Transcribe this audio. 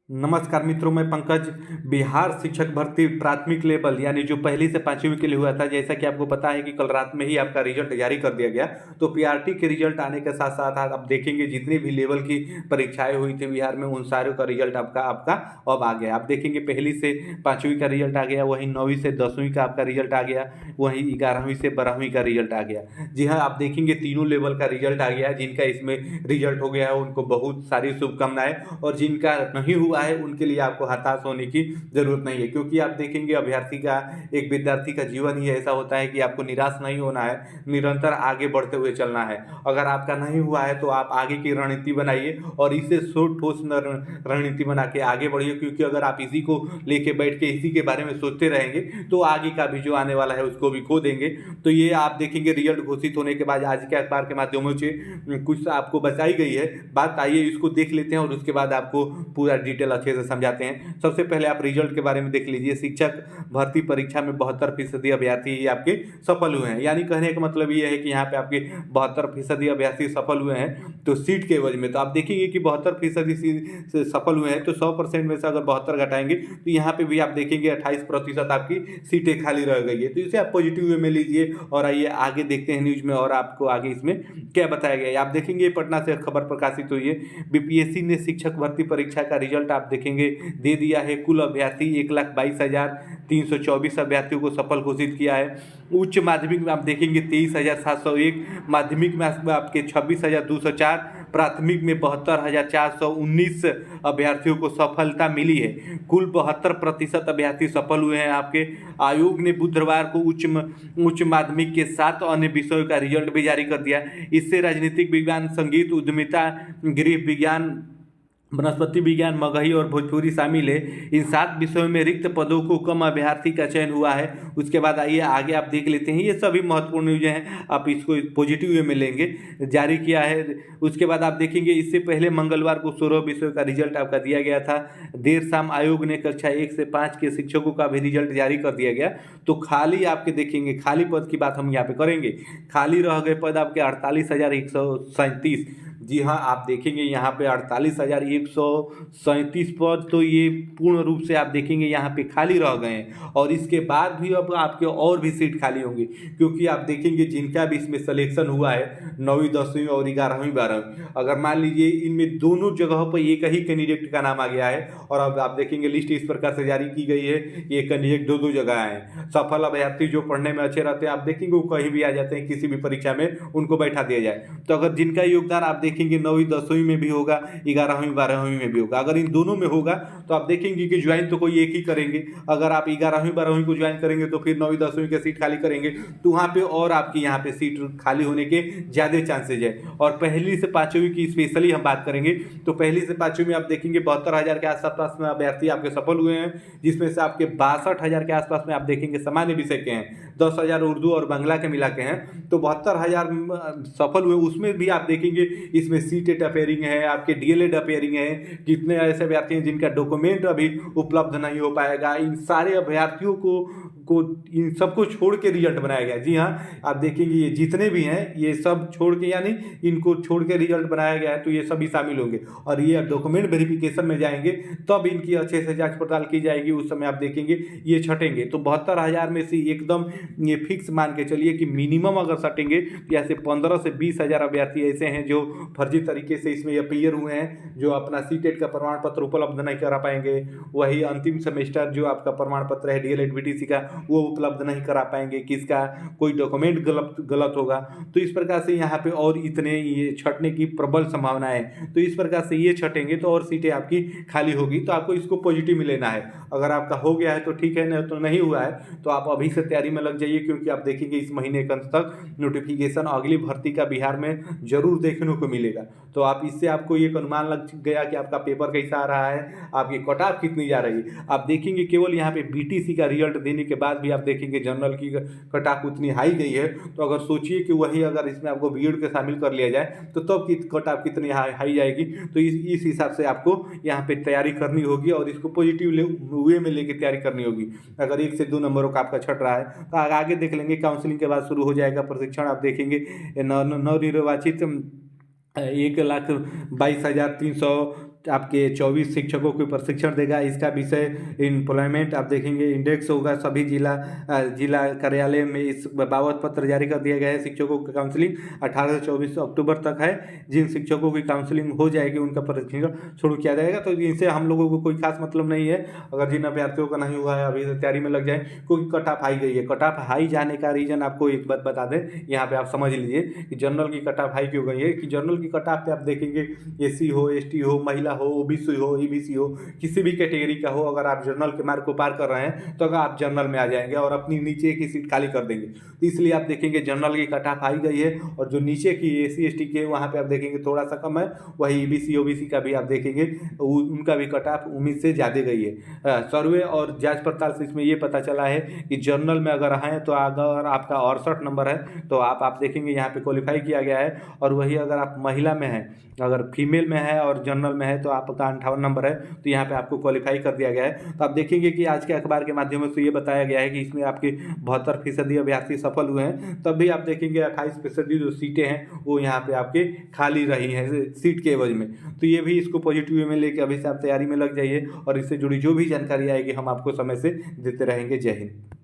नमस्कार मित्रों, मैं पंकज। बिहार शिक्षक भर्ती प्राथमिक लेवल यानी जो पहली से पांचवी के लिए हुआ था, जैसा कि आपको पता है कि कल रात में ही आपका रिजल्ट जारी कर दिया गया। तो पीआरटी के रिजल्ट आने के साथ साथ आप देखेंगे जितनी भी लेवल की परीक्षाएं हुई थी बिहार में, उन सारों का रिजल्ट आपका आपका अब आ गया। आप देखेंगे पहली से पांचवी का रिजल्ट आ गया, वहीं 9वीं से 10वीं का आपका रिजल्ट आ गया, वहीं 11वीं से 12वीं का रिजल्ट आ गया। जी हाँ, आप देखेंगे तीनों लेवल का रिजल्ट आ गया। जिनका इसमें रिजल्ट हो गया है उनको बहुत सारी शुभकामनाएं, और जिनका नहीं हुआ है उनके लिए आपको हताश होने की जरूरत नहीं है, क्योंकि आप देखेंगे अभ्यर्थी का, एक विद्यार्थी का जीवन ही ऐसा होता है कि आपको निराश नहीं होना है, निरंतर आगे बढ़ते हुए चलना है। अगर आपका नहीं हुआ है तो आप आगे की रणनीति बनाइए और इसे ठोस रणनीति बना के आगे बढ़िए, क्योंकि अगर आप इसी को लेके बैठ के इसी के बारे में सोचते रहेंगे तो आगे का भी जो आने वाला है उसको भी खो देंगे। तो ये आप देखेंगे रिजल्ट घोषित होने के बाद आज के अखबार के माध्यमों से कुछ आपको बताई गई है बात। आइए इसको देख लेते हैं और उसके बाद आपको पूरा डिटेल अच्छे से समझाते हैं। सबसे पहले आप रिजल्ट के बारे में देख लीजिए। शिक्षक भर्ती परीक्षा में 72% अभ्यर्थी आपके सफल हुए हैं, यानी कहने का मतलब ये है कि यहाँ पे आपके 72% अभ्यर्थी सफल हुए हैं। तो सीट के एवज में तो आप देखेंगे कि 72% सफल हुए हैं, तो 100% में से अगर 72 घटाएंगे तो यहाँ पे भी आप देखेंगे 28% आपकी सीटें खाली रह गई है। तो इसे आप पॉजिटिव वे में लीजिए और आइए आगे देखते हैं न्यूज में और आपको आगे इसमें क्या बताया गया है। आप देखेंगे पटना से खबर प्रकाशित हुई है। बीपीएससी ने शिक्षक भर्ती परीक्षा का रिजल्ट आप देखेंगे दे दिया है। कुल अभ्यर्थी 1,22,324 अभ्यर्थियों को सफल घोषित किया है। उच्च माध्यमिक में आप देखेंगे 23,701, माध्यमिक में आपके 26,204, प्राथमिक में 72,419 अभ्यर्थियों को सफलता मिली है। कुल 72% अभ्यर्थी सफल हुए हैं आपके। आयोग ने बुधवार को उच्च माध्यमिक के 7 अन्य विषयों का रिजल्ट भी जारी कर दिया। इससे राजनीतिक विज्ञान, संगीत, उद्यमिता, गृह विज्ञान, वनस्पति विज्ञान, मगही और भोजपुरी शामिल है। इन 7 विषयों में रिक्त पदों को कम अभ्यर्थी का चयन हुआ है। उसके बाद आइए आगे आप देख लेते हैं। ये सभी महत्वपूर्ण न्यूज हैं, आप इसको पॉजिटिव वे में लेंगे। जारी किया है। उसके बाद आप देखेंगे इससे पहले मंगलवार को 16 विषयों का रिजल्ट आपका दिया गया था। देर शाम आयोग ने कक्षा 1 से 5 के शिक्षकों का भी रिजल्ट जारी कर दिया गया। तो खाली आपके देखेंगे, खाली पद की बात हम यहाँ पे करेंगे। खाली रह गए पद आपके 48,137। जी हाँ, आप देखेंगे यहाँ पे 48,137 पद, तो ये पूर्ण रूप से आप देखेंगे यहाँ पे खाली रह गए हैं। और इसके बाद भी अब आपके और भी सीट खाली होंगी, क्योंकि आप देखेंगे जिनका भी इसमें सिलेक्शन हुआ है 9वीं 10वीं और 11वीं 12वीं, अगर मान लीजिए इनमें दोनों जगहों पर एक ही कैंडिडेट का नाम आ गया है और अब आप देखेंगे लिस्ट इस प्रकार से जारी की गई है, ये कैंडिडेट दो जगह आए। सफल अभ्यर्थी जो पढ़ने में अच्छे रहते हैं, आप देखेंगे वो कहीं भी आ जाते हैं, किसी भी परीक्षा में उनको बैठा दिया जाए। तो अगर जिनका योगदान आप देखेंगे 9वीं 10वीं में भी होगा, 11वीं 12वीं में भी होगा, अगर इन दोनों में होगा तो आप देखेंगे कि ज्वाइन तो कोई एक ही करेंगे। अगर आप 11वीं 12वीं को ज्वाइन करेंगे तो फिर 9वीं 10वीं की सीट खाली करेंगे, तो वहाँ पे और आपकी यहाँ पे सीट खाली होने के ज़्यादा चांसेज है। और पहली से पाँचवीं की स्पेशली हम बात करेंगे तो पहली से पाँचवीं में आप देखेंगे 72,000 के आसपास में अभ्यर्थी आपके सफल हुए हैं, जिसमें से आपके 62,000 के आसपास में आप देखेंगे सामान्य विषय के हैं, 10,000 उर्दू और बांग्ला के मिला के हैं। तो 72,000 सफल हुए, उसमें भी आप देखेंगे इसमें सीटेट अपेयरिंग है, आपके डीएलएड अपेयरिंग है। कितने ऐसे अभ्यर्थी हैं जिनका डॉक्यूमेंट अभी उपलब्ध नहीं हो पाएगा। इन सारे अभ्यर्थियों को इन सबको छोड़ के रिजल्ट बनाया गया। जी हाँ, आप देखेंगे ये जितने भी हैं ये सब छोड़ के, यानी इनको छोड़ के रिजल्ट बनाया गया है, तो ये सभी शामिल होंगे और ये डॉक्यूमेंट वेरिफिकेशन में जाएंगे तब इनकी अच्छे से जांच पड़ताल की जाएगी। उस समय आप देखेंगे ये छटेंगे। तो 72,000 में से एकदम ये फिक्स मान के चलिए कि मिनिमम अगर सटेंगे तो ऐसे 15 से 20,000 अभ्यर्थी ऐसे हैं जो फर्जी तरीके से इसमें अपीयर हुए हैं, जो अपना सीटेट का प्रमाण पत्र उपलब्ध नहीं करा पाएंगे। वही अंतिम सेमेस्टर जो आपका प्रमाण पत्र है डीएलएड बीटीसी का, वो उपलब्ध नहीं करा पाएंगे। किसका कोई डॉक्यूमेंट गलत होगा। तो इस प्रकार से यहाँ पे और इतने ये छटने की प्रबल संभावना है। तो इस प्रकार से ये छटेंगे तो और सीटें आपकी खाली होगी। तो आपको इसको पॉजिटिव में लेना है। अगर आपका हो गया है तो ठीक है, नहीं तो नहीं हुआ है तो आप अभी से तैयारी में लग जाइए, क्योंकि आप देखेंगे इस महीने के अंत तक नोटिफिकेशन अगली भर्ती का बिहार में जरूर देखने को मिलेगा। तो आप इससे आपको एक अनुमान लग गया कि आपका पेपर कैसा आ रहा है, आपकी कट ऑफ कितनी जा रही है। आप देखेंगे केवल यहाँ पे बीटीसी का रिजल्ट देने के बाद भी आप देखेंगे जनरल की कट ऑफ उतनी हाई गई है। तो अगर सोचिए कि वही अगर इसमें आपको बीएड के शामिल कर लिया जाए तो तब की कट ऑफ कितनी हाई जाएगी। तो इस हिसाब से आपको यहाँ पे तैयारी करनी होगी और इसको पॉजिटिव वे में लेके तैयारी करनी होगी। अगर 1 से 2 नंबरों का आपका छट रहा है तो आगे देख लेंगे। काउंसलिंग के बाद शुरू हो जाएगा प्रशिक्षण। आप देखेंगे नवनिर्वाचित 1,22,300 आपके 24 शिक्षकों को प्रशिक्षण देगा। इसका विषय एम्प्लॉयमेंट आप देखेंगे इंडेक्स होगा। सभी जिला कार्यालय में इस बाबत पत्र जारी कर दिया गया है। शिक्षकों की काउंसलिंग 18 से 24 अक्टूबर तक है। जिन शिक्षकों की काउंसलिंग हो जाएगी उनका प्रशिक्षण शुरू किया जाएगा। तो इनसे हम लोगों को कोई खास मतलब नहीं है। अगर जिन अभ्यर्थियों का नहीं हुआ है अभी से तैयारी में लग जाए, क्योंकि कट ऑफ हाई गई है। कट ऑफ हाई जाने का रीज़न आपको एक बात बता दें, यहाँ पे आप समझ लीजिए कि जनरल की कट ऑफ हाई क्यों गई है। कि जनरल की कट ऑफ पे आप देखेंगे एससी हो, एसटी हो, महिला हो, ओबीसी हो, ईबीसी हो, किसी भी कैटेगरी का हो, अगर आप जनरल के मार्क को पार कर रहे हैं तो अगर आप जनरल में आ जाएंगे और अपनी नीचे की सीट खाली कर देंगे। तो इसलिए आप देखेंगे जनरल की कट ऑफ हाई गई है। और जो नीचे की एससी एसटी के वहाँ पे आप देखेंगे थोड़ा सा कम है। वही ईबीसी ओबीसी का भी आप देखेंगे उनका भी कट ऑफ उम्मीद से ज़्यादा गई है। सर्वे और जांच पड़ताल से इसमें ये पता चला है कि जनरल में अगर हैं तो अगर आपका 68 नंबर है तो आप देखेंगे यहाँ पे क्वालिफाई किया गया है। और वही अगर आप महिला में हैं, अगर फीमेल में है और जनरल में है तो आपका 58 नंबर है, तो यहाँ पे आपको क्वालिफाई कर दिया गया है। तो आप देखेंगे कि आज के अखबार के माध्यम से ये बताया गया है कि इसमें आपके 72% अभ्यर्थी सफल हुए हैं। तब भी आप देखेंगे 28% जो सीटें हैं वो यहाँ पे आपके खाली रही हैं सीट के एवज में। तो ये भी इसको पॉजिटिव वे में लेके अभी से आप तैयारी में लग जाइए और इससे जुड़ी जो भी जानकारी आएगी हम आपको समय से देते रहेंगे। जय हिंद।